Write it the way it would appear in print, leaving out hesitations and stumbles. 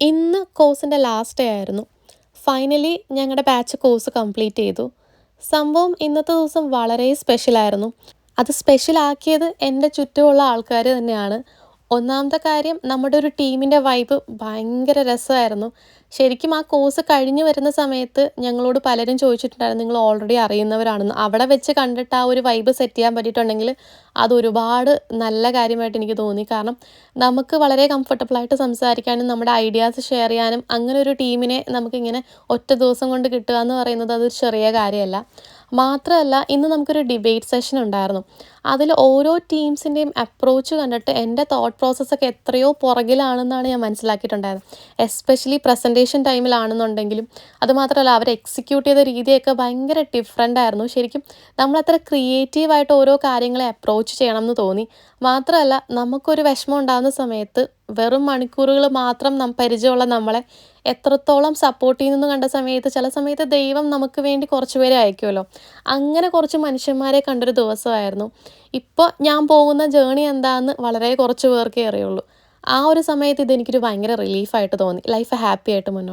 ഇന്ന് കോഴ്സിൻ്റെ last day ആയിരുന്നു. ഫൈനലി ഞങ്ങളുടെ ബാച്ച് കോഴ്സ് കംപ്ലീറ്റ് ചെയ്തു. സംഭവം ഇന്നത്തെ ദിവസം വളരെ സ്പെഷ്യലായിരുന്നു. അത് സ്പെഷ്യലാക്കിയത് എൻ്റെ ചുറ്റുമുള്ള ആൾക്കാർ തന്നെയാണ്. ഒന്നാമത്തെ കാര്യം, നമ്മുടെ ഒരു ടീമിൻ്റെ വൈബ് ഭയങ്കര രസമായിരുന്നു. ശരിക്കും ആ കോഴ്സ് കഴിഞ്ഞ് വരുന്ന സമയത്ത് ഞങ്ങളോട് പലരും ചോദിച്ചിട്ടുണ്ടായിരുന്നു, നിങ്ങൾ ഓൾറെഡി അറിയുന്നവരാണെന്ന്. അവിടെ വെച്ച് കണ്ടിട്ട് ആ ഒരു വൈബ് സെറ്റ് ചെയ്യാൻ പറ്റിയിട്ടുണ്ടെങ്കിൽ അതൊരുപാട് നല്ല കാര്യമായിട്ട് എനിക്ക് തോന്നി. കാരണം നമുക്ക് വളരെ കംഫർട്ടബിളായിട്ട് സംസാരിക്കാനും നമ്മുടെ ഐഡിയാസ് ഷെയർ ചെയ്യാനും അങ്ങനെ ഒരു ടീമിനെ നമുക്കിങ്ങനെ ഒറ്റ ദിവസം കൊണ്ട് കിട്ടുക എന്ന് പറയുന്നത് അതൊരു ചെറിയ കാര്യമല്ല. മാത്രമല്ല, ഇന്ന് നമുക്കൊരു ഡിബേറ്റ് സെഷൻ ഉണ്ടായിരുന്നു. അതിൽ ഓരോ ടീംസിൻ്റെയും അപ്രോച്ച് കണ്ടിട്ട് എൻ്റെ തോട്ട് പ്രോസസ്സൊക്കെ എത്രയോ പുറകിലാണെന്നാണ് ഞാൻ മനസ്സിലാക്കിയിട്ടുണ്ടായത്. എസ്പെഷ്യലി പ്രസൻറ്റേഷൻ ടൈമിലാണെന്നുണ്ടെങ്കിലും അതുമാത്രമല്ല അവർ എക്സിക്യൂട്ട് ചെയ്ത രീതിയൊക്കെ ഭയങ്കര ഡിഫറെൻ്റ് ആയിരുന്നു. ശരിക്കും നമ്മളത്ര ക്രിയേറ്റീവായിട്ട് ഓരോ കാര്യങ്ങളെ അപ്രോച്ച് ചെയ്യണം എന്ന് തോന്നി. മാത്രമല്ല, നമുക്കൊരു വിഷമം ഉണ്ടാകുന്ന സമയത്ത് വെറും മണിക്കൂറുകൾ മാത്രം പരിചയമുള്ള നമ്മളെ എത്രത്തോളം സപ്പോർട്ട് ചെയ്യുന്നെന്ന് കണ്ട സമയത്ത് ചില സമയത്ത് ദൈവം നമുക്ക് വേണ്ടി കുറച്ച് പേരെ അയക്കുമല്ലോ. അങ്ങനെ കുറച്ച് മനുഷ്യന്മാരെ കണ്ടൊരു ദിവസമായിരുന്നു. ഇപ്പോൾ ഞാൻ പോകുന്ന ജേണി എന്താണെന്ന് വളരെ കുറച്ച് പേർക്കേ അറിയുള്ളൂ. ആ ഒരു സമയത്ത് ഇതെനിക്കൊരു ഭയങ്കര റിലീഫായിട്ട് തോന്നി. ലൈഫ് ഹാപ്പി ആയിട്ട് മുന്നോട്ട്